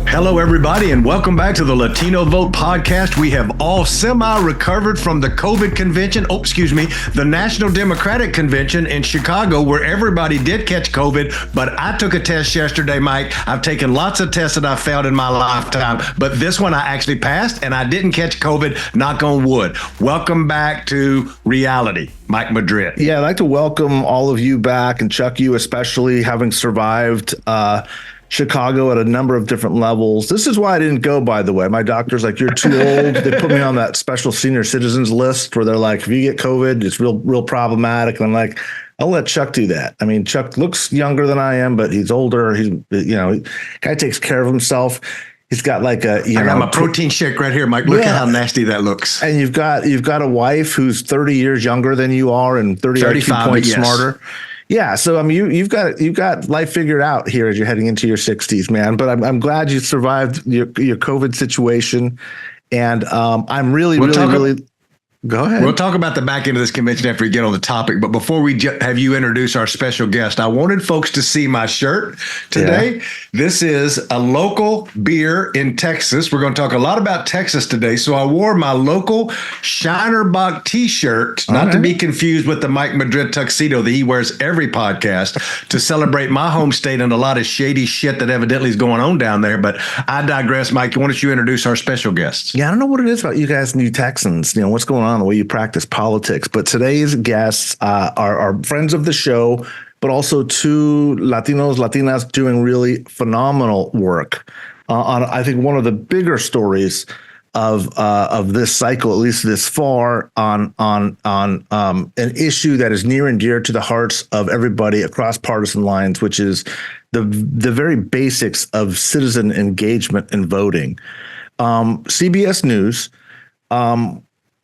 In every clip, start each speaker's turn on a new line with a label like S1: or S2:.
S1: Hello, everybody, and welcome back to the Latino Vote Podcast. We have all semi-recovered from the COVID convention, the National Democratic Convention in Chicago, where everybody did catch COVID, but I took a test yesterday, Mike. I've taken lots of tests that I failed in my lifetime, but this one I actually passed, and I didn't catch COVID, knock on wood. Welcome back to reality. Mike Madrid.
S2: Yeah, I'd like to welcome all of you back, and Chuck, you especially, having survived Chicago at a number of different levels. This is why I didn't go, by the way. My doctor's like, you're too old. They put me on that special senior citizens list where they're like, if you get COVID, it's real problematic. And I'm like, I'll let Chuck do that. I mean, Chuck looks younger than I am, but he's older. Guy takes care of himself. He's got like I got
S1: my protein shake right here, Mike. Look at how nasty that looks.
S2: And you've got a wife who's 30 years younger than you are and 30 IQ points smarter. Yeah, so I mean, you've got life figured out here as you're heading into your 60s, man. But I'm glad you survived your COVID situation, and I'm really. Go ahead.
S1: We'll talk about the back end of this convention after we get on the topic. But before we have you introduce our special guest, I wanted folks to see my shirt today. Yeah. This is a local beer in Texas. We're going to talk a lot about Texas today. So I wore my local Shinerbach T-shirt, not to be confused with the Mike Madrid tuxedo that he wears every podcast, to celebrate my home state and a lot of shady shit that evidently is going on down there. But I digress. Mike, why don't you introduce our special guests?
S2: Yeah, I don't know what it is about you guys, New Texans. What's going on, the way you practice politics. But today's guests are friends of the show, but also two Latinos, Latinas doing really phenomenal work on, I think, one of the bigger stories of this cycle, at least this far, on an issue that is near and dear to the hearts of everybody across partisan lines, which is the very basics of citizen engagement and voting. CBS News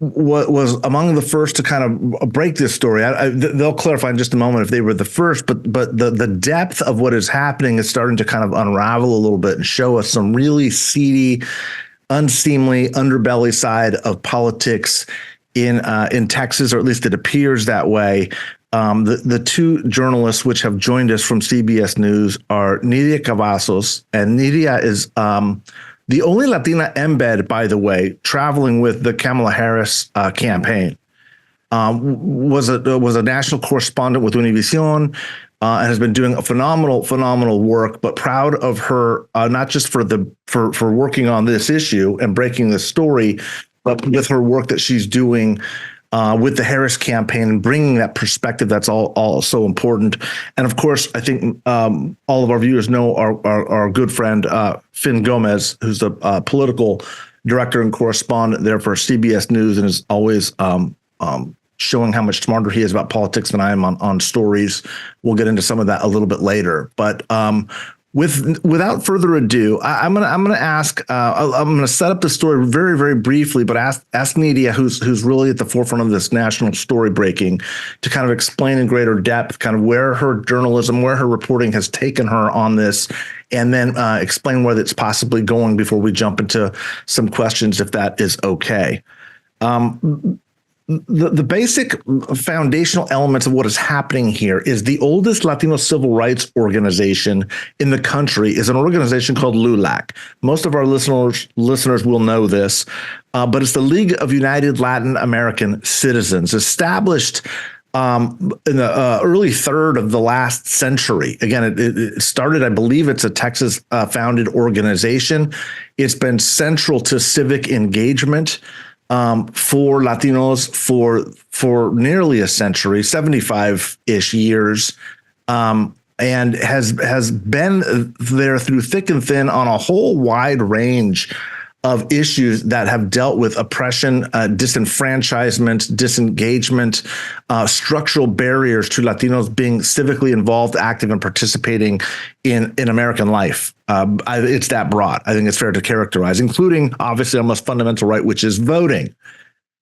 S2: was among the first to kind of break this story. They'll clarify in just a moment if they were the first, but the depth of what is happening is starting to kind of unravel a little bit and show us some really seedy, unseemly underbelly side of politics in Texas, or at least it appears that way. The two journalists which have joined us from CBS News are Nidia Cavazos, and Nidia is the only Latina embed, by the way, traveling with the Kamala Harris campaign. Was a national correspondent with Univision, and has been doing a phenomenal work. But proud of her, not just for working on this issue and breaking this story, but with her work that she's doing with the Harris campaign and bringing that perspective. That's all so important. And of course, I think all of our viewers know our good friend, Finn Gómez, who's the political director and correspondent there for CBS News, and is always showing how much smarter he is about politics than I am on stories. We'll get into some of that a little bit later. But without further ado, I'm gonna ask. I'm gonna set up the story very, very briefly, but ask Nidia, who's really at the forefront of this national story breaking, to kind of explain in greater depth kind of where her journalism, where her reporting has taken her on this, and then explain where it's possibly going before we jump into some questions, if that is okay. The basic foundational elements of what is happening here is the oldest Latino civil rights organization in the country is an organization called LULAC. Most of our listeners will know this, but it's the League of United Latin American Citizens, established in the early third of the last century. Again, it started, I believe it's a Texas founded organization. It's been central to civic engagement for Latinos for nearly a century, 75-ish years, and has been there through thick and thin on a whole wide range of issues that have dealt with oppression, disenfranchisement, disengagement, structural barriers to Latinos being civically involved, active, and participating in American life. It's that broad. I think it's fair to characterize, including obviously our most fundamental right, which is voting.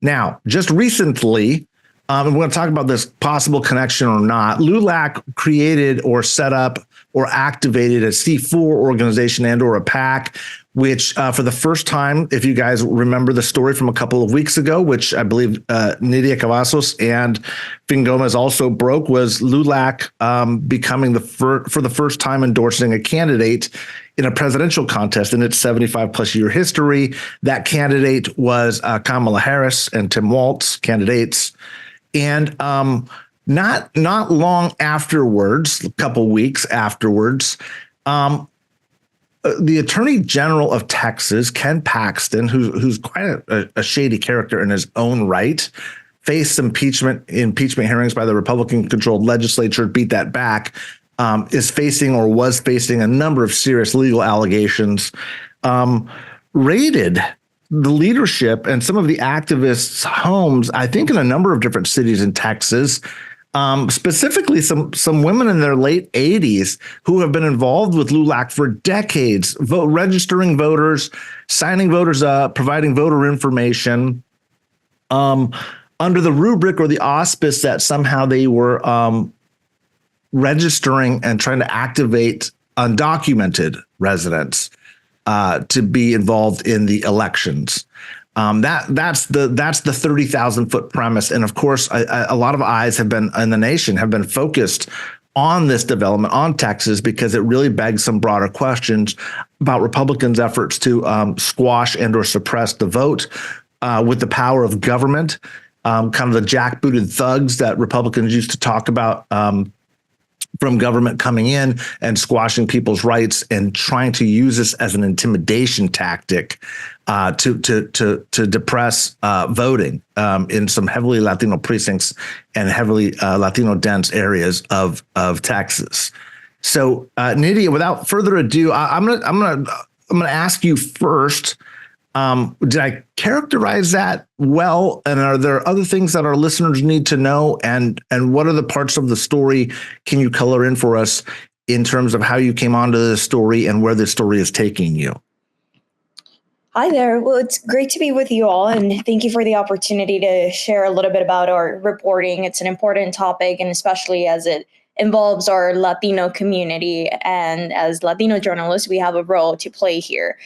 S2: Now, just recently, we're going to talk about this possible connection or not. LULAC created or set up or activated a C4 organization and or a PAC, which for the first time, if you guys remember the story from a couple of weeks ago, which I believe Nidia Cavazos and Gómez also broke, was LULAC becoming for the first time endorsing a candidate in a presidential contest in its 75 plus year history. That candidate was Kamala Harris and Tim Walz, candidates. And not long afterwards, a couple weeks afterwards, the Attorney General of Texas, Ken Paxton, who's quite a shady character in his own right, faced impeachment hearings by the Republican-controlled legislature, beat that back, is facing or was facing a number of serious legal allegations, raided the leadership and some of the activists' homes, I think in a number of different cities in Texas, specifically some women in their late 80s who have been involved with LULAC for decades, registering voters, signing voters up, providing voter information, under the rubric or the auspice that somehow they were registering and trying to activate undocumented residents to be involved in the elections. That's the 30,000 foot premise. And of course, a lot of eyes have been in the nation have been focused on this development on Texas because it really begs some broader questions about Republicans' efforts to squash and or suppress the vote with the power of government, kind of the jackbooted thugs that Republicans used to talk about from government coming in and squashing people's rights and trying to use this as an intimidation tactic to depress voting in some heavily Latino precincts and heavily Latino dense areas of Texas. So, Nidia, without further ado, I'm gonna ask you first. Did I characterize that well? And are there other things that our listeners need to know? And what are the parts of the story can you color in for us in terms of how you came onto the story and where the story is taking you?
S3: Hi there. Well, it's great to be with you all, and thank you for the opportunity to share a little bit about our reporting. It's an important topic, and especially as it involves our Latino community. And as Latino journalists, we have a role to play here.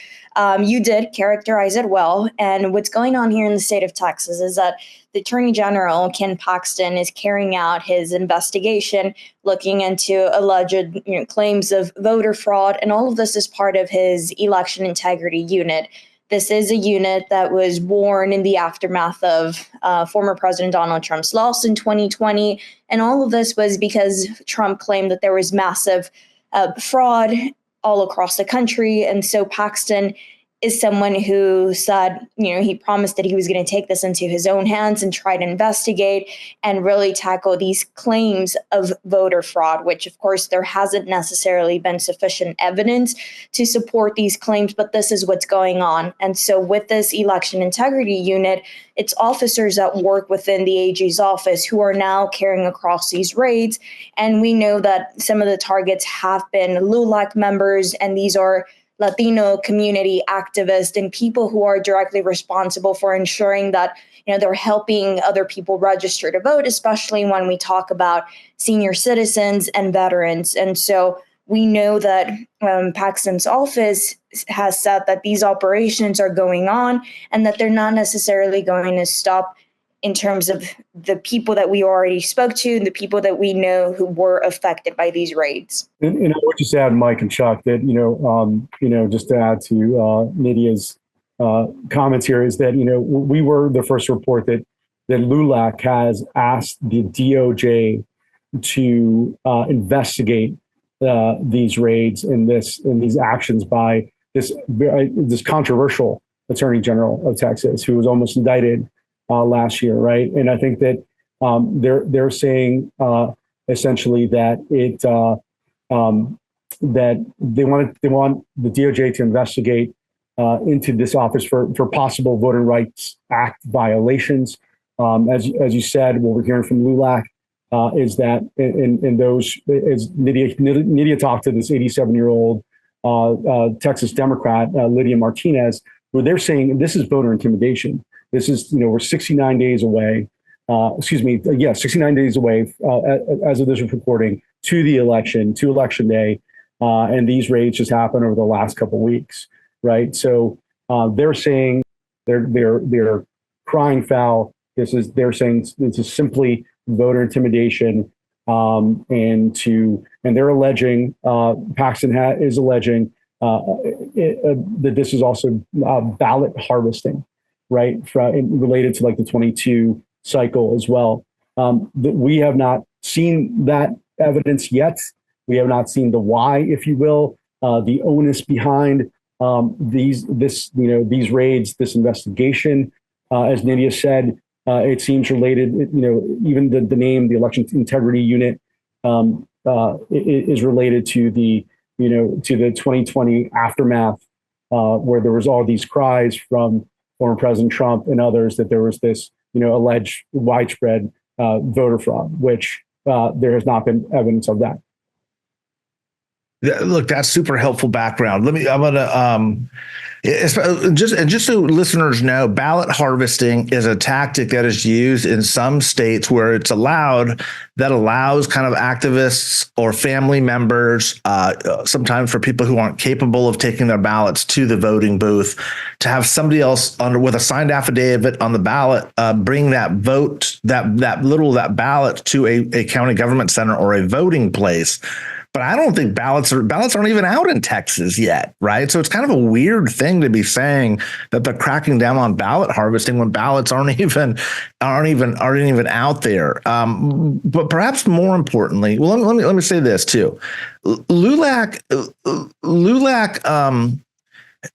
S3: You did characterize it well. And what's going on here in the state of Texas is that the Attorney General, Ken Paxton, is carrying out his investigation, looking into alleged claims of voter fraud. And all of this is part of his election integrity unit. This is a unit that was born in the aftermath of former President Donald Trump's loss in 2020. And all of this was because Trump claimed that there was massive fraud all across the country. And so Paxton is someone who said, he promised that he was going to take this into his own hands and try to investigate and really tackle these claims of voter fraud, which, of course, there hasn't necessarily been sufficient evidence to support these claims, but this is what's going on. And so with this election integrity unit, it's officers that work within the AG's office who are now carrying across these raids. And we know that some of the targets have been LULAC members, and these are Latino community activists and people who are directly responsible for ensuring that they're helping other people register to vote, especially when we talk about senior citizens and veterans. And so we know that Paxton's office has said that these operations are going on and that they're not necessarily going to stop in terms of the people that we already spoke to, the people that we know who were affected by these raids.
S4: And I would just add, Mike and Chuck, that, just to add to Nidia's comments here is that, we were the first to report that LULAC has asked the DOJ to investigate these raids and these actions by this controversial Attorney General of Texas, who was almost indicted last year, right? And I think that they're saying essentially that that they want the DOJ to investigate into this office for possible Voting Rights Act violations. As you said, what we're hearing from LULAC is that in those, as Nidia talked to this 87-year-old Texas Democrat, Lydia Martinez, where they're saying this is voter intimidation. This is, we're 69 days away, 69 days away as of this recording to the election, to election day. And these raids just happened over the last couple of weeks. right? So they're saying they're crying foul. They're saying this is simply voter intimidation, and they're alleging Paxton is alleging that this is also ballot harvesting, right? Related to like the 22 cycle as well. That we have not seen that evidence yet. We have not seen the why, if you will, the onus behind these raids, this investigation. As Nidia said, it seems related. Even the name, the Election Integrity Unit, is related to the 2020 aftermath, where there was all these cries from former President Trump and others that there was this alleged widespread voter fraud, which there has not been evidence of that.
S2: Look, that's super helpful background. Just so listeners know, ballot harvesting is a tactic that is used in some states where it's allowed, that allows kind of activists or family members, sometimes for people who aren't capable of taking their ballots to the voting booth, to have somebody else with a signed affidavit on the ballot bring that vote, that ballot to a county government center or a voting place. But I don't think ballots aren't even out in Texas yet, right? So it's kind of a weird thing to be saying that they're cracking down on ballot harvesting when ballots aren't even out there. But perhaps more importantly, well, let me say this too. LULAC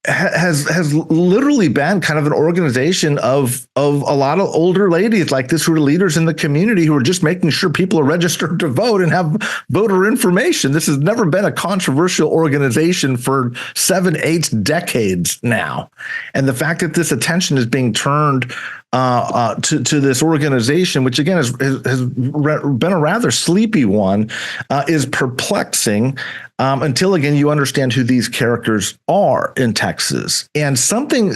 S2: has literally been kind of an organization of a lot of older ladies like this who are leaders in the community who are just making sure people are registered to vote and have voter information. This has never been a controversial organization for 7-8 decades now. And the fact that this attention is being turned to this organization, which again has been a rather sleepy one, is perplexing. Until again, you understand who these characters are in Texas, and something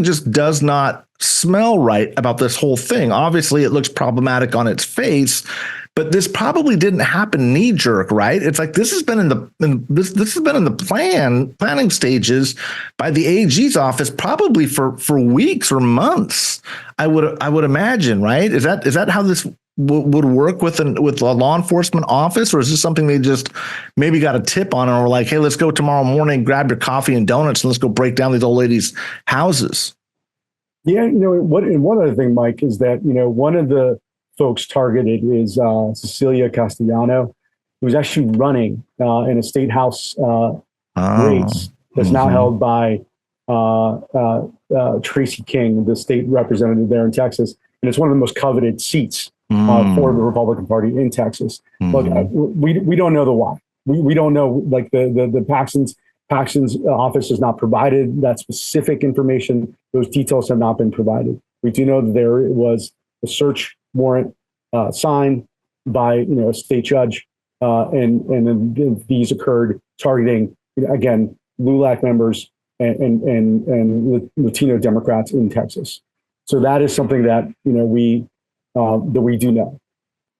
S2: just does not smell right about this whole thing. Obviously, it looks problematic on its face, but this probably didn't happen knee jerk, right? It's like this has been in the planning stages by the AG's office probably for weeks or months. I would imagine, right? Is that how this would work with a law enforcement office, or is this something they just maybe got a tip on and were like, hey, let's go tomorrow morning, grab your coffee and donuts, and let's go break down these old ladies' houses?
S4: Yeah, one other thing, Mike, is that one of the folks targeted is Cecilia Castellano, who's actually running in a state house race that's now held by Tracy King, the state representative there in Texas, and it's one of the most coveted seats for the Republican Party in Texas. Look, we don't know the why. We don't know, like the Paxton's office has not provided that specific information. Those details have not been provided. We do know that there was a search warrant signed by a state judge, and then these occurred targeting again LULAC members and Latino Democrats in Texas. So that is something that we do know.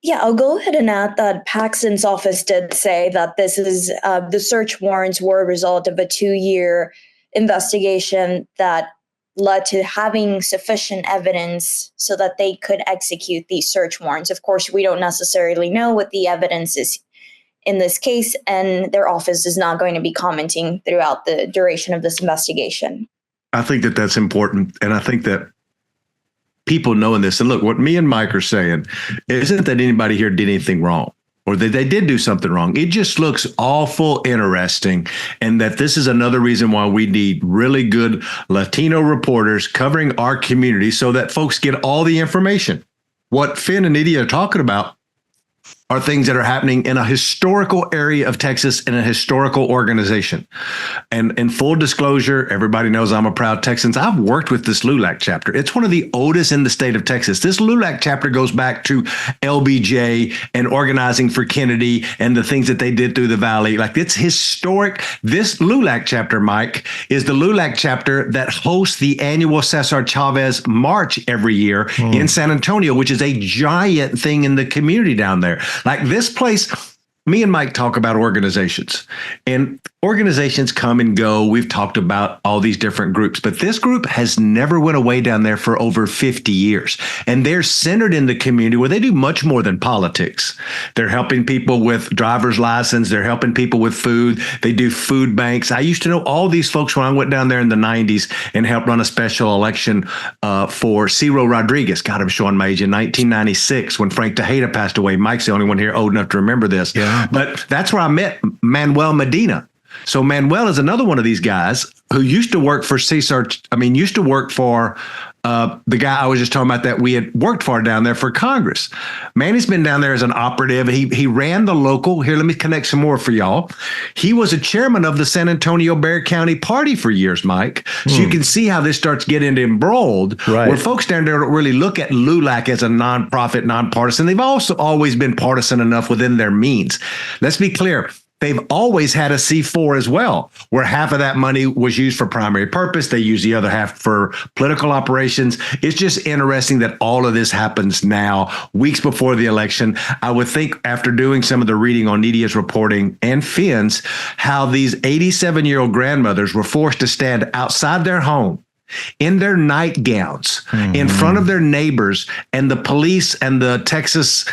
S3: Yeah, I'll go ahead and add that Paxton's office did say that this is the search warrants were a result of a 2-year investigation that led to having sufficient evidence so that they could execute these search warrants. Of course, we don't necessarily know what the evidence is in this case, and their office is not going to be commenting throughout the duration of this investigation.
S1: I think that that's important. And I think that people knowing this, and look, what me and Mike are saying isn't that anybody here did anything wrong or that they did do something wrong. It just looks awful interesting. And that this is another reason why we need really good Latino reporters covering our community so that folks get all the information. What Finn and Nidia are talking about are things that are happening in a historical area of Texas in a historical organization. And in full disclosure, everybody knows I'm a proud Texan. I've worked with this LULAC chapter. It's one of the oldest in the state of Texas. This LULAC chapter goes back to LBJ and organizing for Kennedy and the things that they did through the valley. Like, it's historic. This LULAC chapter, Mike, is the LULAC chapter that hosts the annual Cesar Chavez March every year in San Antonio, which is a giant thing in the community down there. Like, this place, me and Mike talk about organizations, and organizations come and go. We've talked about all these different groups, but this group has never went away down there for over 50 years. And they're centered in the community where they do much more than politics. They're helping people with driver's license. They're helping people with food. They do food banks. I used to know all these folks when I went down there in the 90s and helped run a special election for Ciro Rodriguez. God, I'm showing my age, in 1996 when Frank Tejeda passed away. Mike's the only one here old enough to remember this. Yeah. But that's where I met Manuel Medina. So Manuel is another one of these guys who used to work for used to work for the guy I was just talking about that we had worked for down there for Congress. Manny's been down there as an operative. He ran the local, here, let me connect some more for y'all. He was a chairman of the San Antonio Bexar County Party for years, Mike. So you can see how this starts getting embroiled, where folks down there don't really look at LULAC as a nonprofit, nonpartisan. They've also always been partisan enough within their means. Let's be clear. They've always had a C4 as well, where half of that money was used for primary purpose. They use the other half for political operations. It's just interesting that all of this happens now, weeks before the election. I would think after doing some of the reading on Nidia's reporting and Finn's, how these 87-year-old grandmothers were forced to stand outside their home in their nightgowns in front of their neighbors, and the police and the Texas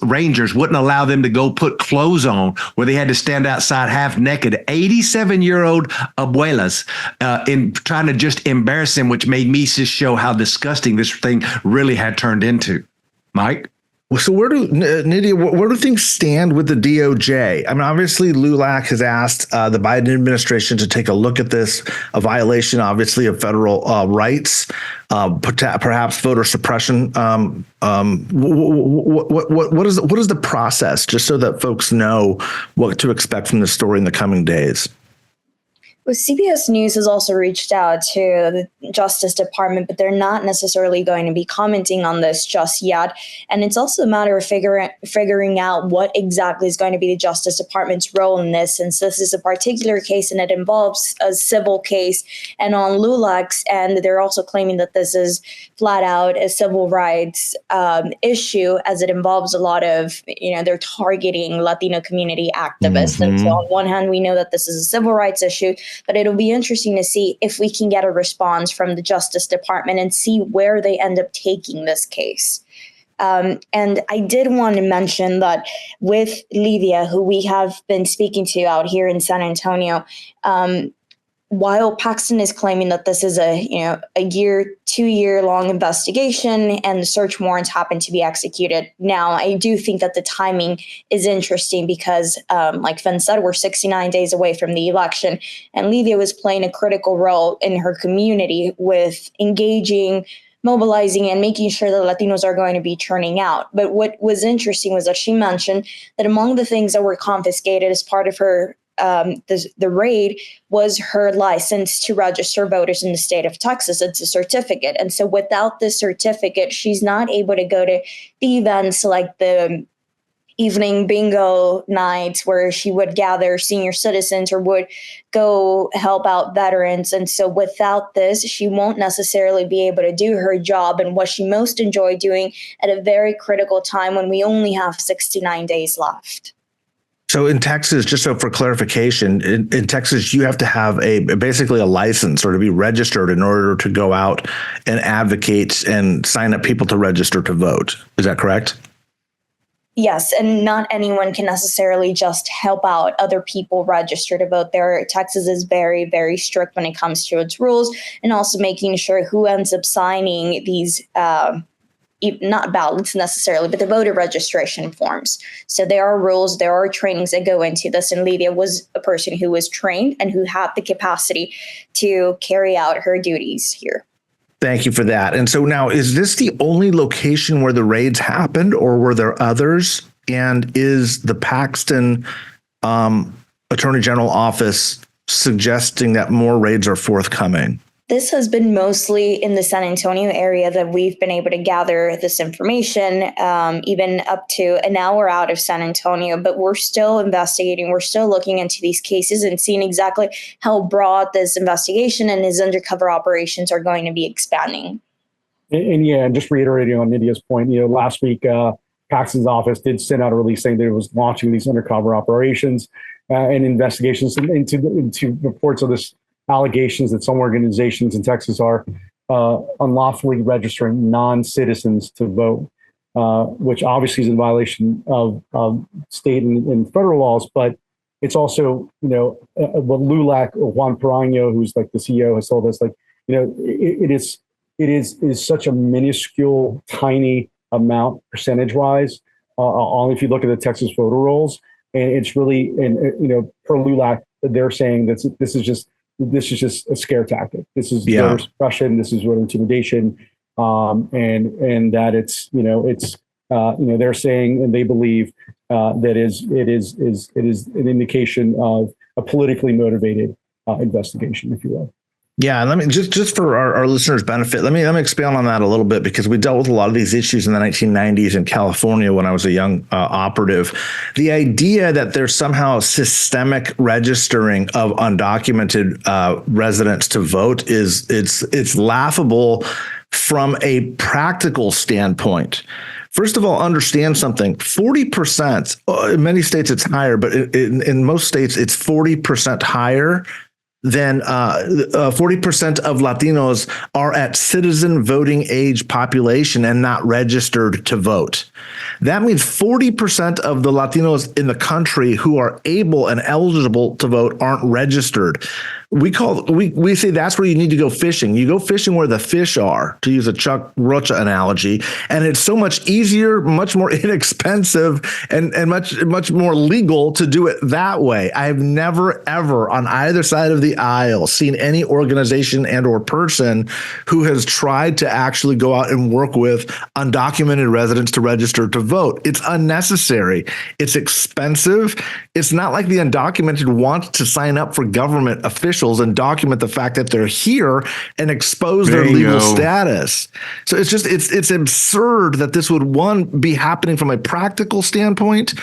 S1: Rangers wouldn't allow them to go put clothes on, where they had to stand outside half naked. 87-year-old abuelas in trying to just embarrass them, which made me just show how disgusting this thing really had turned into. Mike?
S2: So Nidia, where do things stand with the DOJ? I mean, obviously, LULAC has asked the Biden administration to take a look at this, a violation, obviously, of federal rights, perhaps voter suppression. What is the process, just so that folks know what to expect from this story in the coming days?
S3: Well, CBS News has also reached out to the Justice Department, but they're not necessarily going to be commenting on this just yet. And it's also a matter of figuring out what exactly is going to be the Justice Department's role in this, since this is a particular case and it involves a civil case. And on LULAC's end, they're also claiming that this is flat out a civil rights issue, as it involves a lot of, they're targeting Latino community activists. And so on one hand, we know that this is a civil rights issue, but it'll be interesting to see if we can get a response from the Justice Department and see where they end up taking this case. And I did want to mention that with Nidia, who we have been speaking to out here in San Antonio, while Paxton is claiming that this is a 2-year long investigation and the search warrants happen to be executed now, I do think that the timing is interesting because, like Finn said, we're 69 days away from the election, and Nidia was playing a critical role in her community with engaging, mobilizing, and making sure that Latinos are going to be turning out. But what was interesting was that she mentioned that among the things that were confiscated as part of her the raid was her license to register voters in the state of Texas. It's a certificate. And so without this certificate, she's not able to go to the events like the evening bingo nights where she would gather senior citizens or would go help out veterans. And so without this, she won't necessarily be able to do her job and what she most enjoyed doing at a very critical time when we only have 69 days left.
S2: So in Texas, just so for clarification, in Texas, you have to have basically a license or to be registered in order to go out and advocate and sign up people to register to vote. Is that correct?
S3: Yes, and not anyone can necessarily just help out other people register to vote. Texas is very, very strict when it comes to its rules, and also making sure who ends up signing these not ballots necessarily, but the voter registration forms. So there are rules, there are trainings that go into this. And Nidia was a person who was trained and who had the capacity to carry out her duties here.
S2: Thank you for that. And so now, is this the only location where the raids happened, or were there others? And is the Paxton Attorney General office suggesting that more raids are forthcoming?
S3: This has been mostly in the San Antonio area that we've been able to gather this information, even up to an hour out of San Antonio. But we're still investigating. We're still looking into these cases and seeing exactly how broad this investigation and his undercover operations are going to be expanding.
S4: And just reiterating on Nidia's point, last week, Paxton's office did send out a release saying that it was launching these undercover operations and investigations into reports of this allegations that some organizations in Texas are unlawfully registering non-citizens to vote, which obviously is in violation of state and federal laws. But it's also, what LULAC, or Juan Paraño, who's like the CEO, has told us, like, it is such a minuscule, tiny amount percentage-wise. If you look at the Texas voter rolls, and it's really, per LULAC, they're saying that this is just a scare tactic. This is voter suppression. This is voter intimidation, and that they're saying, and they believe that it is an indication of a politically motivated investigation, if you will.
S2: Yeah, and let me just for our listeners' benefit, let me expand on that a little bit, because we dealt with a lot of these issues in the 1990s in California when I was a young operative. The idea that there's somehow systemic registering of undocumented residents to vote it's laughable from a practical standpoint. First of all, understand something. 40%, in many states it's higher, but in most states it's 40% higher than 40% of Latinos are at citizen voting age population and not registered to vote. That means 40% of the Latinos in the country who are able and eligible to vote aren't registered. We say that's where you need to go fishing. You go fishing where the fish are, to use a Chuck Rocha analogy, and it's so much easier, much more inexpensive, and much more legal to do it that way. I have never, ever on either side of the aisle seen any organization and or person who has tried to actually go out and work with undocumented residents to register to vote. It's unnecessary. It's expensive. It's not like the undocumented want to sign up for government officials and document the fact that they're here and expose their legal status. So it's absurd that this would, one, be happening from a practical standpoint,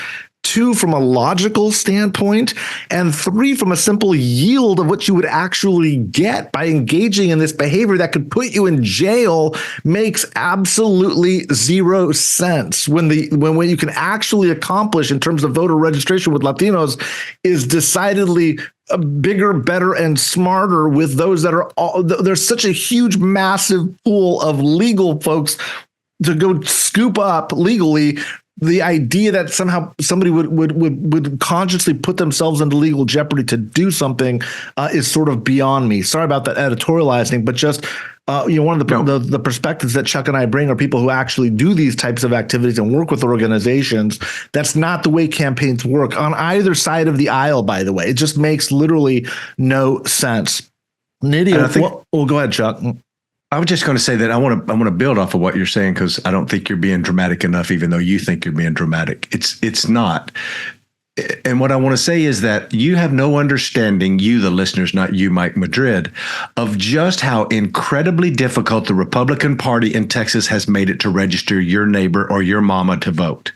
S2: two, from a logical standpoint, and three, from a simple yield of what you would actually get by engaging in this behavior that could put you in jail. Makes absolutely zero sense when what you can actually accomplish in terms of voter registration with Latinos is decidedly bigger, better, and smarter with those that are there's such a huge, massive pool of legal folks to go scoop up legally. The idea that somehow somebody would consciously put themselves into legal jeopardy to do something is sort of beyond me. Sorry about that editorializing, but just one of the perspectives that Chuck and I bring are people who actually do these types of activities and work with organizations. That's not the way campaigns work on either side of the aisle, by the way. It just makes literally no sense. Nidia, go ahead, Chuck.
S1: I was just going to say that I want to build off of what you're saying, because I don't think you're being dramatic enough, even though you think you're being dramatic. It's not. And what I want to say is that you have no understanding, you, the listeners, not you, Mike Madrid, of just how incredibly difficult the Republican Party in Texas has made it to register your neighbor or your mama to vote.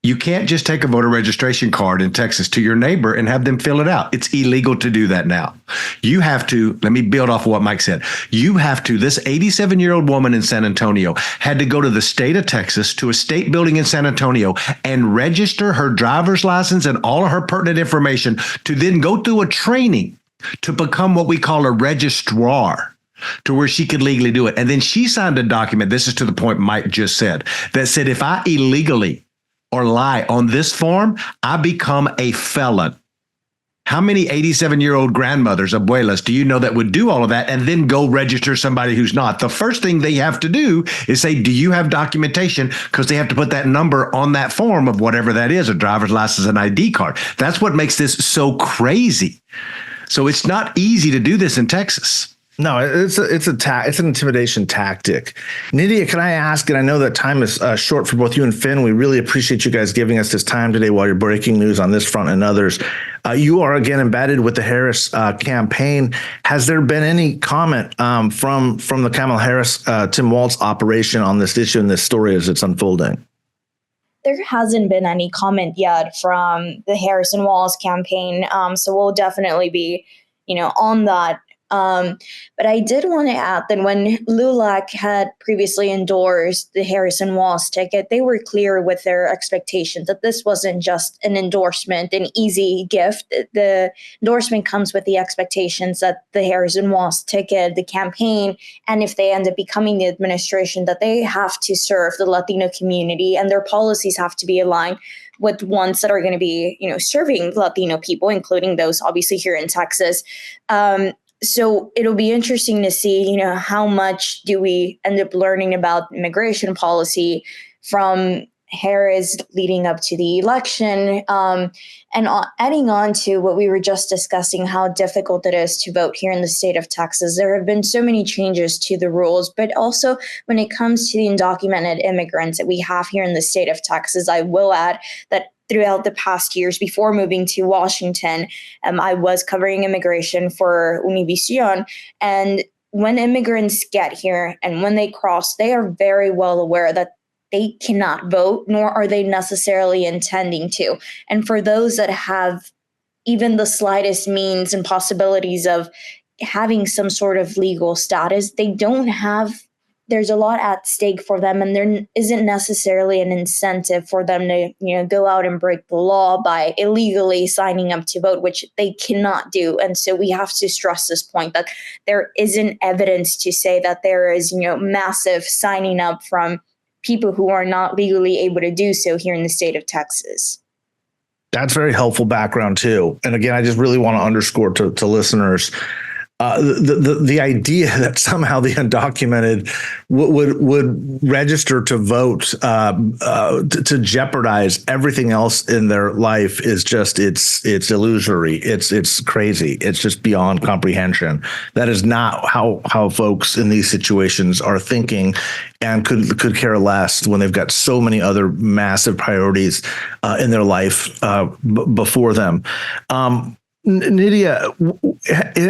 S1: You can't just take a voter registration card in Texas to your neighbor and have them fill it out. It's illegal to do that now. You have to, let me build off of what Mike said. You have to, this 87-year-old woman in San Antonio had to go to the state of Texas, to a state building in San Antonio, and register her driver's license and all of her pertinent information to then go through a training to become what we call a registrar, to where she could legally do it. And then she signed a document, this is to the point Mike just said, that said, if I illegally or lie on this form, I become a felon. How many 87-year-old grandmothers, abuelas, do you know that would do all of that and then go register somebody who's not? The first thing they have to do is say, do you have documentation? Because they have to put that number on that form of whatever that is, a driver's license, an ID card. That's what makes this so crazy. So it's not easy to do this in Texas.
S2: No, it's an intimidation tactic. Nidia, can I ask, and I know that time is short for both you and Finn. We really appreciate you guys giving us this time today while you're breaking news on this front and others. You are again embedded with the Harris campaign. Has there been any comment from the Kamala Harris, Tim Walz operation on this issue and this story as it's unfolding?
S3: There hasn't been any comment yet from the Harris and Walz campaign. So we'll definitely be, on that But I did want to add that when LULAC had previously endorsed the Harrison Walls ticket, they were clear with their expectations that this wasn't just an endorsement, an easy gift. The endorsement comes with the expectations that the Harrison Walls ticket, the campaign, and if they end up becoming the administration, that they have to serve the Latino community and their policies have to be aligned with ones that are going to be, serving Latino people, including those obviously here in Texas. So it'll be interesting to see, how much do we end up learning about immigration policy from Harris leading up to the election, and adding on to what we were just discussing, how difficult it is to vote here in the state of Texas. There have been so many changes to the rules, but also when it comes to the undocumented immigrants that we have here in the state of Texas, I will add that throughout the past years before moving to Washington, I was covering immigration for Univision. And when immigrants get here and when they cross, they are very well aware that they cannot vote, nor are they necessarily intending to. And for those that have even the slightest means and possibilities of having some sort of legal status, they don't have. There's a lot at stake for them, and there isn't necessarily an incentive for them to, go out and break the law by illegally signing up to vote, which they cannot do. And so we have to stress this point that there isn't evidence to say that there is, massive signing up from people who are not legally able to do so here in the state of Texas.
S2: That's very helpful background too. And again, I just really want to underscore to listeners, the idea that somehow the undocumented would register to vote to jeopardize everything else in their life is just it's illusory. It's crazy. It's just beyond comprehension. That is not how folks in these situations are thinking, and could care less when they've got so many other massive priorities in their life before them. Nidia,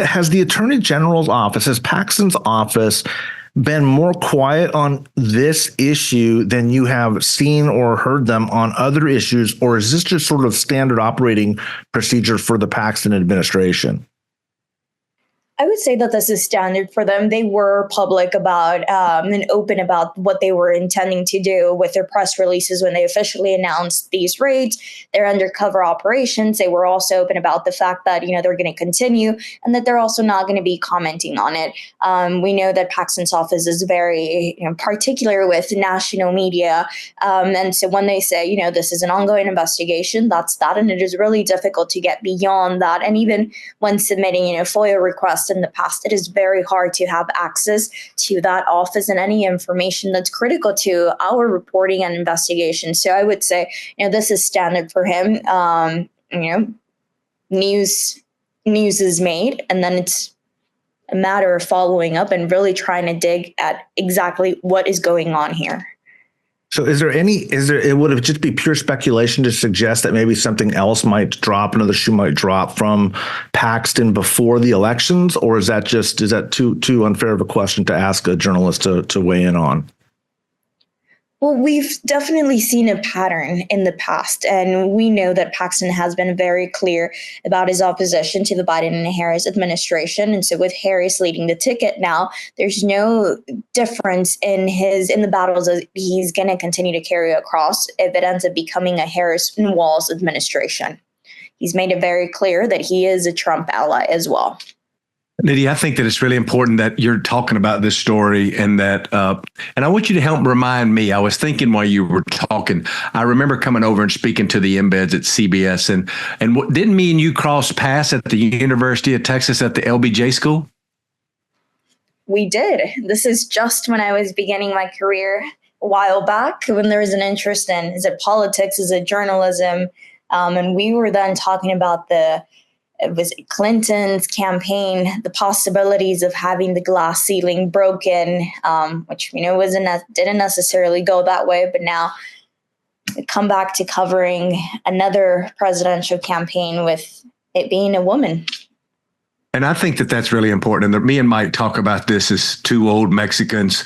S2: has the Attorney General's office, has Paxton's office been more quiet on this issue than you have seen or heard them on other issues, or is this just sort of standard operating procedure for the Paxton administration?
S3: I would say that this is standard for them. They were public about and open about what they were intending to do with their press releases when they officially announced these raids, their undercover operations. They were also open about the fact that, they're going to continue and that they're also not going to be commenting on it. We know that Paxton's office is very particular with national media. And so when they say, this is an ongoing investigation, that's that. And it is really difficult to get beyond that. And even when submitting, FOIA requests in the past, it is very hard to have access to that office and any information that's critical to our reporting and investigation. So I would say, this is standard for him. News is made, and then it's a matter of following up and really trying to dig at exactly what is going on here.
S2: So it would have just be pure speculation to suggest that maybe something else might drop, another shoe might drop from Paxton before the elections, or is that too unfair of a question to ask a journalist to weigh in on?
S3: Well, we've definitely seen a pattern in the past, and we know that Paxton has been very clear about his opposition to the Biden and Harris administration. And so with Harris leading the ticket now, there's no difference in the battles that he's going to continue to carry across if it ends up becoming a Harris and Walz administration. He's made it very clear that he is a Trump ally as well.
S1: Nidia, I think that it's really important that you're talking about this story, and that, and I want you to help remind me. I was thinking while you were talking, I remember coming over and speaking to the embeds at CBS, and didn't me and you cross paths at the University of Texas at the LBJ school?
S3: We did. This is just when I was beginning my career a while back, when there was an interest in, is it politics, is it journalism? And we were then talking about it was Clinton's campaign, the possibilities of having the glass ceiling broken, which didn't necessarily go that way. But now we come back to covering another presidential campaign with it being a woman.
S1: And I think that that's really important. And me and Mike talk about this as two old Mexicans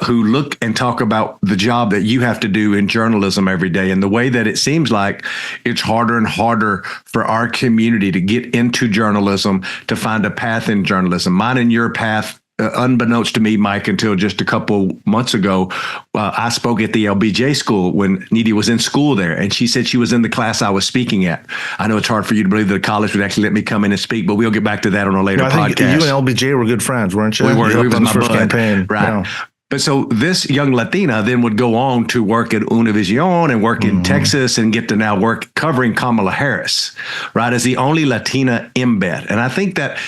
S1: who look and talk about the job that you have to do in journalism every day, and the way that it seems like it's harder and harder for our community to get into journalism, to find a path in journalism. Mine and your path, unbeknownst to me, Mike, until just a couple months ago, I spoke at the LBJ school when Nidia was in school there, and she said she was in the class I was speaking at. I know it's hard for you to believe that a college would actually let me come in and speak, but we'll get back to that on a later podcast.
S2: You and LBJ were good friends, weren't you?
S1: We were. We was
S2: on the
S1: my
S2: first
S1: bud.
S2: campaign,
S1: right?
S2: Yeah.
S1: But so this young Latina then would go on to work at Univision and work in Texas and get to now work covering Kamala Harris, right, as the only Latina embed. And I think that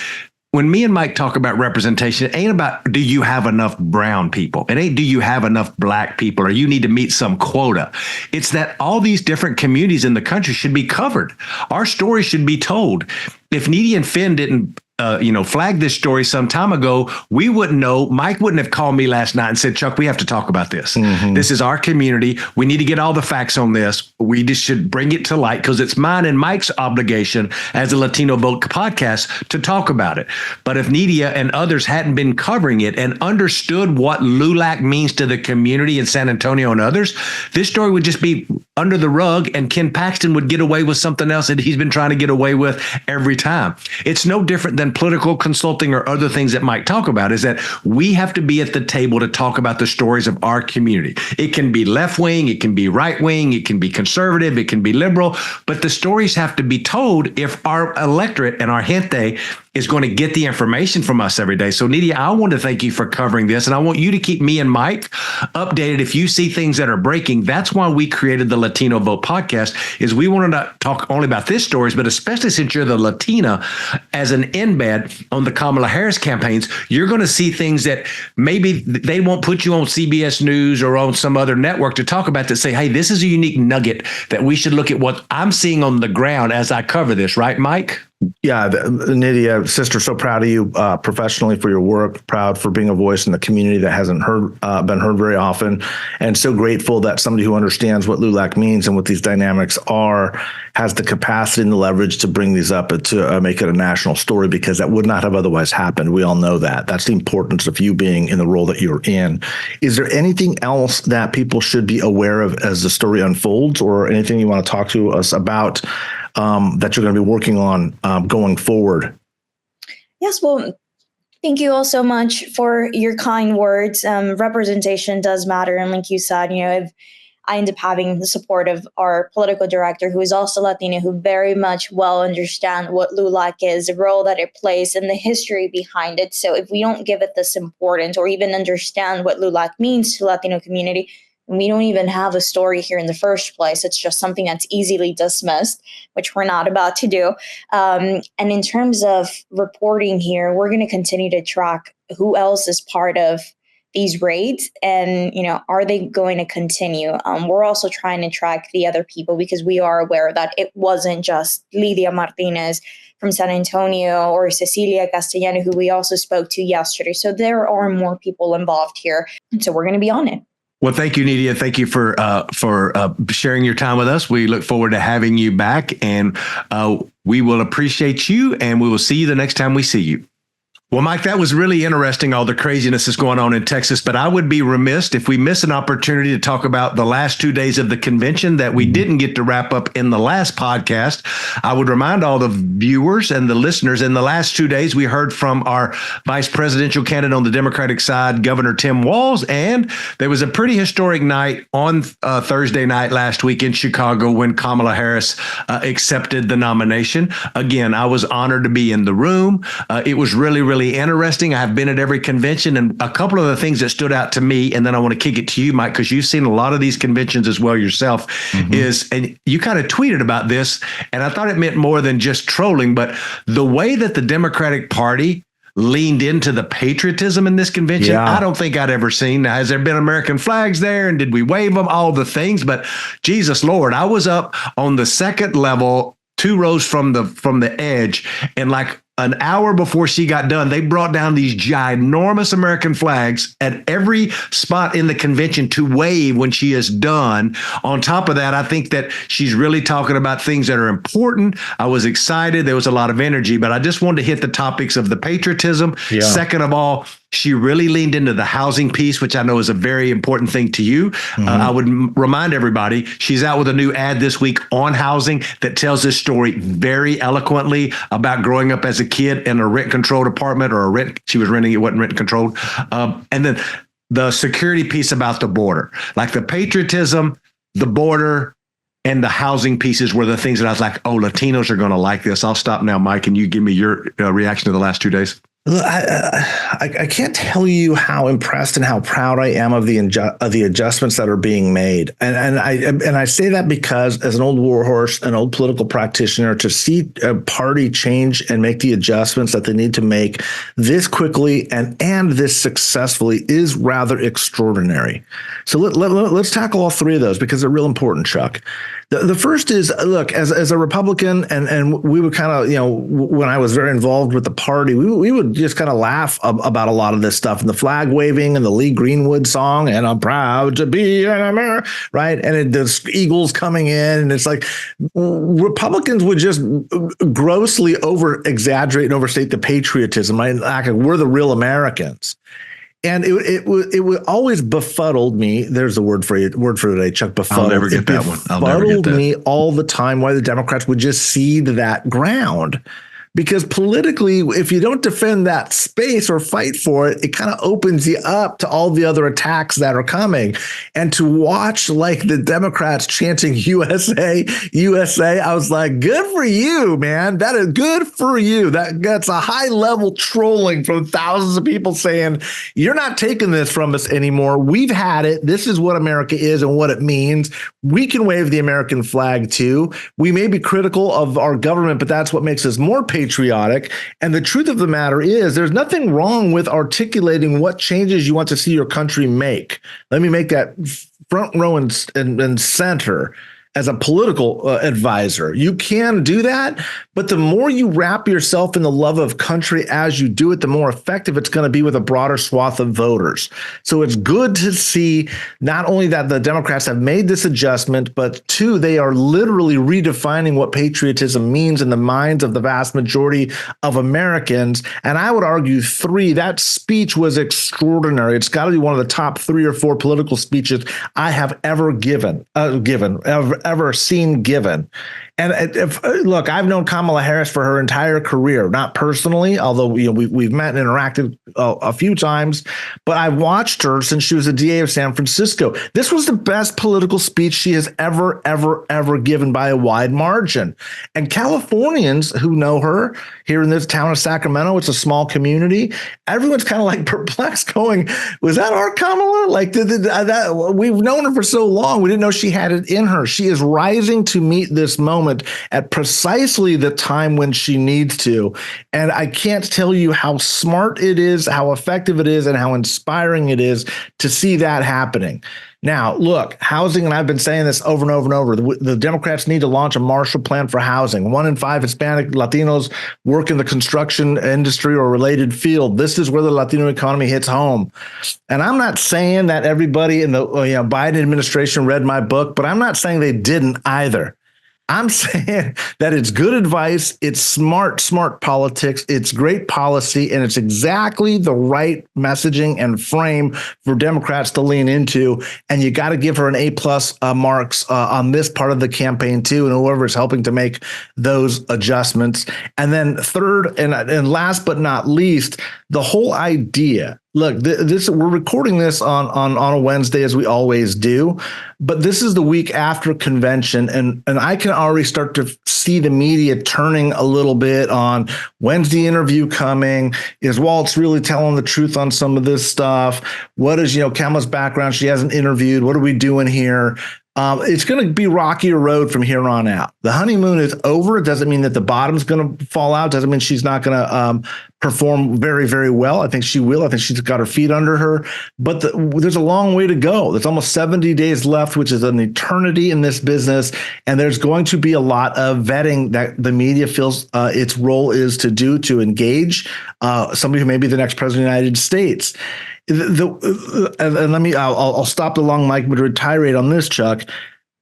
S1: when me and Mike talk about representation, it ain't about do you have enough brown people? It ain't do you have enough black people or you need to meet some quota. It's that all these different communities in the country should be covered. Our story should be told. If Nidia and Finn didn't flagged this story some time ago, we wouldn't know. Mike wouldn't have called me last night and said, Chuck, we have to talk about this. This is our community. We need to get all the facts on this. We just should bring it to light because it's mine and Mike's obligation as a Latino Vote podcast to talk about it. But if Nidia and others hadn't been covering it and understood what LULAC means to the community in San Antonio and others, this story would just be under the rug and Ken Paxton would get away with something else that he's been trying to get away with every time. It's no different than political consulting or other things that Mike talk about, is that we have to be at the table to talk about the stories of our community. It can be left wing, it can be right wing, it can be conservative, it can be liberal, but the stories have to be told if our electorate and our gente is going to get the information from us every day. So Nidia, I want to thank you for covering this, and I want you to keep me and Mike updated if you see things that are breaking. That's why we created the Latino Vote podcast, is we wanted to talk only about this stories, but especially since you're the Latina as an embed on the Kamala Harris campaigns, you're going to see things that maybe they won't put you on CBS News or on some other network to talk about, that say, hey, this is a unique nugget that we should look at what I'm seeing on the ground as I cover this, right, Mike?
S2: Yeah, Nidia, sister, so proud of you professionally for your work, proud for being a voice in the community that hasn't been heard very often, and so grateful that somebody who understands what LULAC means and what these dynamics are has the capacity and the leverage to bring these up and to make it a national story, because that would not have otherwise happened. We all know that. That's the importance of you being in the role that you're in. Is there anything else that people should be aware of as the story unfolds, or anything you want to talk to us about that you're going to be working on going forward?
S3: Yes, well, thank you all so much for your kind words. Representation does matter. And like you said, if I end up having the support of our political director, who is also Latino, who very much well understands what LULAC is, the role that it plays, and the history behind it. So if we don't give it this importance or even understand what LULAC means to the Latino community, we don't even have a story here in the first place. It's just something that's easily dismissed, which we're not about to do. And in terms of reporting here, we're going to continue to track who else is part of these raids and, are they going to continue? We're also trying to track the other people, because we are aware that it wasn't just Lidia Martinez from San Antonio or Cecilia Castellano, who we also spoke to yesterday. So there are more people involved here. And so we're going to be on it.
S1: Well, thank you, Nidia. Thank you for sharing your time with us. We look forward to having you back, and we will appreciate you, and we will see you the next time we see you. Well, Mike, that was really interesting, all the craziness that's going on in Texas, but I would be remiss if we miss an opportunity to talk about the last 2 days of the convention that we didn't get to wrap up in the last podcast. I would remind all the viewers and the listeners, in the last 2 days, we heard from our vice presidential candidate on the Democratic side, Governor Tim Walz, and there was a pretty historic night on Thursday night last week in Chicago when Kamala Harris accepted the nomination. Again, I was honored to be in the room. It was really interesting. I've been at every convention, and a couple of the things that stood out to me, and then I want to kick it to you, Mike, because you've seen a lot of these conventions as well yourself, and you kind of tweeted about this, and I thought it meant more than just trolling, but the way that the Democratic Party leaned into the patriotism in this convention, I don't think I'd ever seen. Now, has there been American flags there, and did we wave them? All the things, but Jesus Lord, I was up on the second level, 2 rows from the edge, and like an hour before she got done, they brought down these ginormous American flags at every spot in the convention to wave when she is done. On top of that, I think that she's really talking about things that are important. I was excited. There was a lot of energy, but I just wanted to hit the topics of the patriotism. Yeah. Second of all, she really leaned into the housing piece, which I know is a very important thing to you. I would remind everybody, she's out with a new ad this week on housing that tells this story very eloquently about growing up as a kid in a rent-controlled apartment, or she was renting, it wasn't rent-controlled. And then the security piece about the border, like the patriotism, the border, and the housing pieces were the things that I was like, oh, Latinos are going to like this. I'll stop now, Mike, and you give me your reaction to the last 2 days.
S2: I can't tell you how impressed and how proud I am of the adjustments that are being made, and I say that because, as an old warhorse, an old political practitioner, to see a party change and make the adjustments that they need to make this quickly and this successfully is rather extraordinary. So let's tackle all three of those because they're real important, Chuck. The first is, look, as a Republican, and we would kind of, when I was very involved with the party, we would just kind of laugh about a lot of this stuff, and the flag waving and the Lee Greenwood song, and I'm proud to be an American, right? And the Eagles coming in, and it's like Republicans would just grossly over exaggerate and overstate the patriotism, right? Like we're the real Americans. And it would always befuddled me. There's the word for today, Chuck. Befuddled.
S1: I'll never get that one. I'll never get that.
S2: Befuddled me all the time why the Democrats would just cede that ground. Because politically, if you don't defend that space or fight for it, it kind of opens you up to all the other attacks that are coming. And to watch like the Democrats chanting USA, USA, I was like, good for you, man. That is good for you. That's a high level trolling from thousands of people saying, you're not taking this from us anymore. We've had it. This is what America is and what it means. We can wave the American flag too. We may be critical of our government, but that's what makes us more patriotic. And the truth of the matter is there's nothing wrong with articulating what changes you want to see your country make. Let me make that front row and center. As a political advisor, you can do that, but the more you wrap yourself in the love of country as you do it, the more effective it's going to be with a broader swath of voters. So it's good to see not only that the Democrats have made this adjustment, but two, they are literally redefining what patriotism means in the minds of the vast majority of Americans. And I would argue three, that speech was extraordinary. It's got to be one of the top 3 or 4 political speeches I have ever ever seen given. And look, I've known Kamala Harris for her entire career, not personally, although we've met and interacted a few times, but I've watched her since she was a DA of San Francisco. This was the best political speech she has ever given by a wide margin. And Californians who know her here in this town of Sacramento, it's a small community. Everyone's kind of like perplexed, going, "Was that our Kamala? Like we've known her for so long, we didn't know she had it in her." She is rising to meet this moment at precisely the time when she needs to. And I can't tell you how smart it is, how effective it is, and how inspiring it is to see that happening. Now, look, housing, and I've been saying this over and over and over, the Democrats need to launch a Marshall Plan for housing. 1 in 5 Hispanic Latinos work in the construction industry or related field. This is where the Latino economy hits home. And I'm not saying that everybody in the Biden administration read my book, but I'm not saying they didn't either. I'm saying that it's good advice, it's smart politics, it's great policy, and it's exactly the right messaging and frame for Democrats to lean into. And you got to give her an A+ marks on this part of the campaign too, and whoever is helping to make those adjustments. And then third, and last but not least, the whole idea. Look, we're recording this on a Wednesday, as we always do, but this is the week after convention, and I can already start to see the media turning a little bit on when's the interview coming? Is Waltz really telling the truth on some of this stuff? What is Kamala's background? She hasn't interviewed. What are we doing here? It's going to be rockier road from here on out. The honeymoon is over. It doesn't mean that the bottom's going to fall out. Doesn't mean she's not going to perform very, very well. I think she will. I think she's got her feet under her. But there's a long way to go. There's almost 70 days left, which is an eternity in this business. And there's going to be a lot of vetting that the media feels its role is to do to engage somebody who may be the next president of the United States. I'll stop the long Mike Madrid tirade on this, Chuck.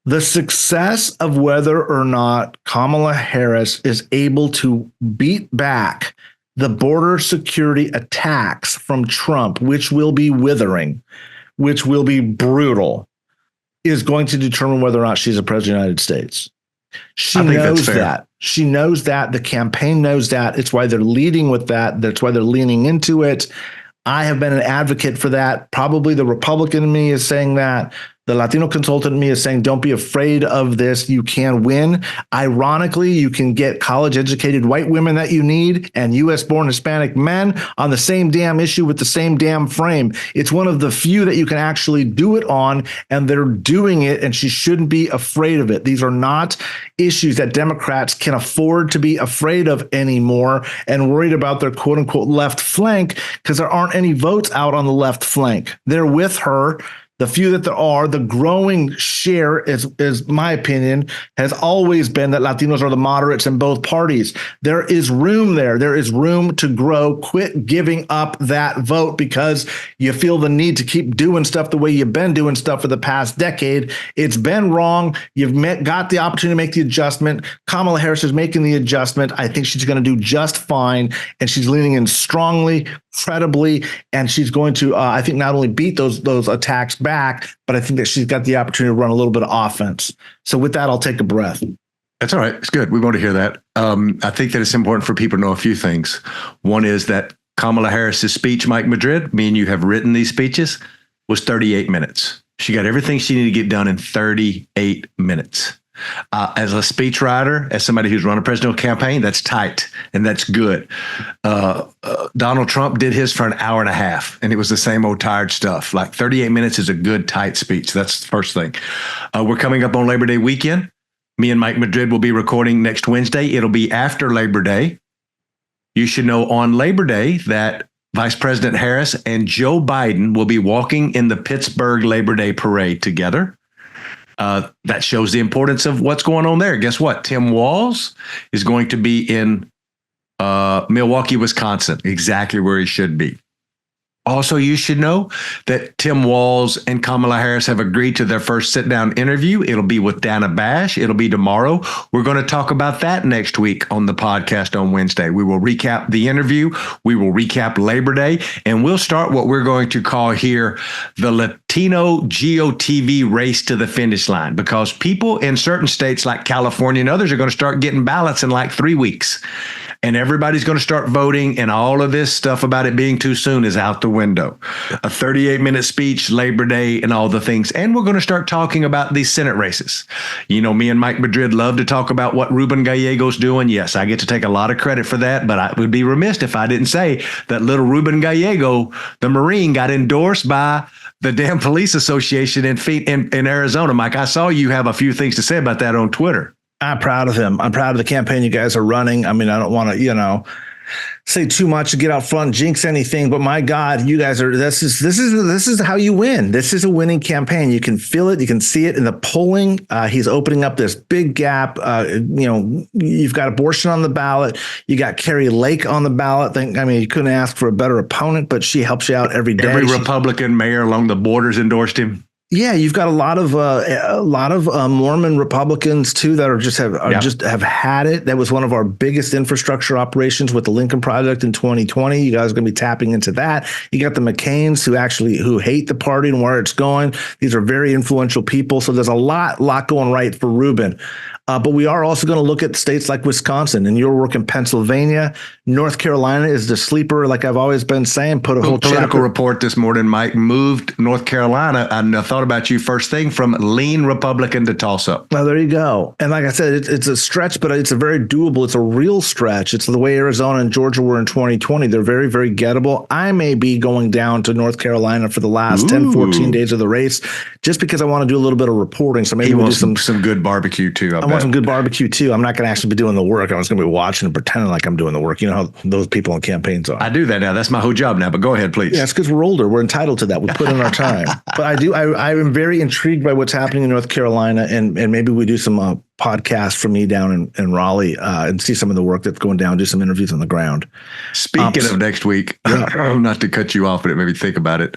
S2: The success of whether or not Kamala Harris is able to beat back the border security attacks from Trump, which will be withering, which will be brutal, is going to determine whether or not she's a president of the United States. She knows that. She knows that. The campaign knows that. It's why they're leading with that. That's why they're leaning into it. I have been an advocate for that. Probably the Republican in me is saying that. The Latino consultant in me is saying, don't be afraid of this. You can win. Ironically, you can get college-educated white women that you need and U.S.-born Hispanic men on the same damn issue with the same damn frame. It's one of the few that you can actually do it on, and they're doing it, and she shouldn't be afraid of it. These are not issues that Democrats can afford to be afraid of anymore and worried about their quote-unquote left flank, because there aren't any votes out on the left flank. They're with her. The few that there are, the growing share is my opinion, has always been that Latinos are the moderates in both parties. There is room there. There is room to grow. Quit giving up that vote because you feel the need to keep doing stuff the way you've been doing stuff for the past decade. It's been wrong. You've got the opportunity to make the adjustment. Kamala Harris is making the adjustment. I think she's going to do just fine, and she's leaning in strongly, credibly, and she's going to, I think, not only beat those attacks back, but I think that she's got the opportunity to run a little bit of offense. So with that, I'll take a breath.
S1: That's all right. It's good. We want to hear that. I think that it's important for people to know a few things. One is that Kamala Harris's speech, Mike Madrid, me and you have written these speeches, was 38 minutes. She got everything she needed to get done in 38 minutes. As a speechwriter, as somebody who's run a presidential campaign, that's tight and that's good. Donald Trump did his for an hour and a half, and it was the same old tired stuff. Like 38 minutes is a good, tight speech. That's the first thing. We're coming up on Labor Day weekend. Me and Mike Madrid will be recording next Wednesday. It'll be after Labor Day. You should know on Labor Day that Vice President Harris and Joe Biden will be walking in the Pittsburgh Labor Day parade together. That shows the importance of what's going on there. Guess what? Tim Walz is going to be in Milwaukee, Wisconsin, exactly where he should be. Also, you should know that Tim Walz and Kamala Harris have agreed to their first sit-down interview. It'll be with Dana Bash. It'll be tomorrow. We're going to talk about that next week on the podcast on Wednesday. We will recap the interview. We will recap Labor Day, and we'll start what we're going to call here the Latino GOTV race to the finish line, because people in certain states like California and others are going to start getting ballots in like 3 weeks. And everybody's going to start voting, and all of this stuff about it being too soon is out the window. A 38-minute speech, Labor Day, and all the things. And we're going to start talking about these Senate races. You know, me and Mike Madrid love to talk about what Ruben Gallego's doing. Yes, I get to take a lot of credit for that, but I would be remiss if I didn't say that little Ruben Gallego, the Marine, got endorsed by the damn police association in Arizona. Mike, I saw you have a few things to say about that on Twitter.
S2: I'm proud of him. I'm proud of the campaign you guys are running. I mean, I don't want to, say too much to get out front, jinx anything, but my God, you guys are, this is how you win. This is a winning campaign. You can feel it. You can see it in the polling. He's opening up this big gap. You've got abortion on the ballot. You got Carrie Lake on the ballot. You couldn't ask for a better opponent, but she helps you out every day.
S1: Every Republican mayor along the borders endorsed him.
S2: Yeah, you've got a lot of Mormon Republicans too that just have had it. That was one of our biggest infrastructure operations with the Lincoln Project in 2020. You guys are going to be tapping into that. You got the McCains who hate the party and where it's going. These are very influential people. So there's a lot going right for Ruben. But we are also going to look at states like Wisconsin and your work in Pennsylvania. North Carolina is the sleeper, like I've always been saying. Put a whole
S1: political report this morning, Mike, moved North Carolina. I thought about you first thing from lean Republican to toss up.
S2: Well, there you go. And like I said, it's a stretch, but it's a very doable. It's a real stretch. It's the way Arizona and Georgia were in 2020. They're very, very gettable. I may be going down to North Carolina for the last 10, 14 days of the race just because I want to do a little bit of reporting. So maybe
S1: He
S2: we'll do
S1: wants some good barbecue too.
S2: I want some good barbecue too. I'm not going to actually be doing the work. I'm just going to be watching and pretending like I'm doing the work. You know how those people in campaigns are.
S1: I do that now. That's my whole job now. But go ahead, please.
S2: Yeah, it's because we're older. We're entitled to that. We put in our time. But I am very intrigued by what's happening in North Carolina, and maybe we do some podcasts from me down in Raleigh and see some of the work that's going down. Do some interviews on the ground.
S1: Speaking of next week, not to cut you off, but it made me think about it.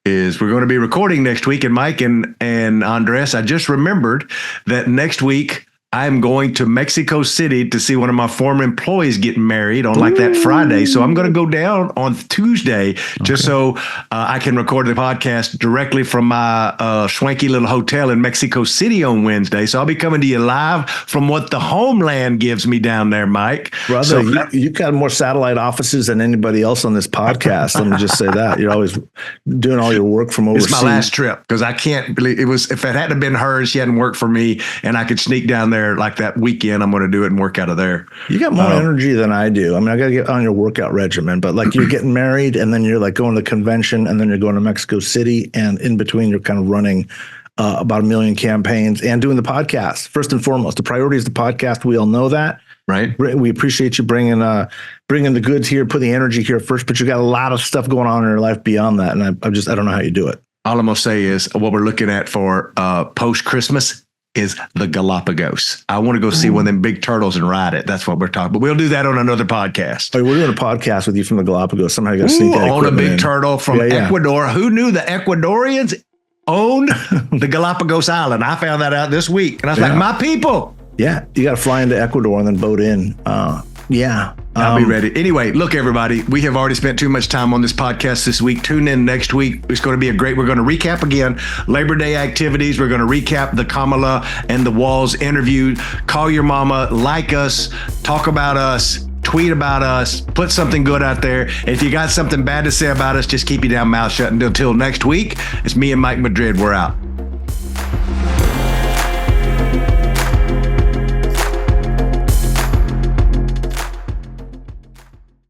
S1: Is we're going to be recording next week, and Mike and Andres, I just remembered that next week I'm going to Mexico City to see one of my former employees get married on like that Friday. So I'm going to go down on Tuesday just so I can record the podcast directly from my swanky little hotel in Mexico City on Wednesday. So I'll be coming to you live from what the homeland gives me down there, Mike.
S2: Brother, so, you've got more satellite offices than anybody else on this podcast. Let me just say that. You're always doing all your work from overseas.
S1: It's my last trip because I can't believe it was, if it hadn't been her, she hadn't worked for me and I could sneak down there like that weekend, I'm going to do it and work out of there.
S2: You got more energy than I do. I mean, I got to get on your workout regimen, but like you're getting married and then you're like going to the convention and then you're going to Mexico City. And in between, you're kind of running about 1 million campaigns and doing the podcast. First and foremost, the priority is the podcast. We all know that.
S1: Right.
S2: We appreciate you bringing the goods here, put the energy here first, but you got a lot of stuff going on in your life beyond that. And I don't know how you do it.
S1: All I'm going to say is what we're looking at for post-Christmas is the Galapagos. I want to go see one of them big turtles and ride it. That's what we're talking. But we'll do that on another podcast.
S2: Oh, we're doing a podcast with you from the Galapagos. Somehow you got to sneak that
S1: on a big turtle from Ecuador. Who knew the Ecuadorians owned the Galapagos Island? I found that out this week. And I was like, my people.
S2: Yeah. You got to fly into Ecuador and then boat in.
S1: I'll be ready. Anyway, look, everybody, we have already spent too much time on this podcast this week. Tune in next week. It's going to be we're going to recap again Labor Day activities. We're going to recap the Kamala and the Walz interview. Call your mama, like us, talk about us, tweet about us, put something good out there. If you got something bad to say about us, just keep your damn mouth shut until next week. It's me and Mike Madrid. We're out.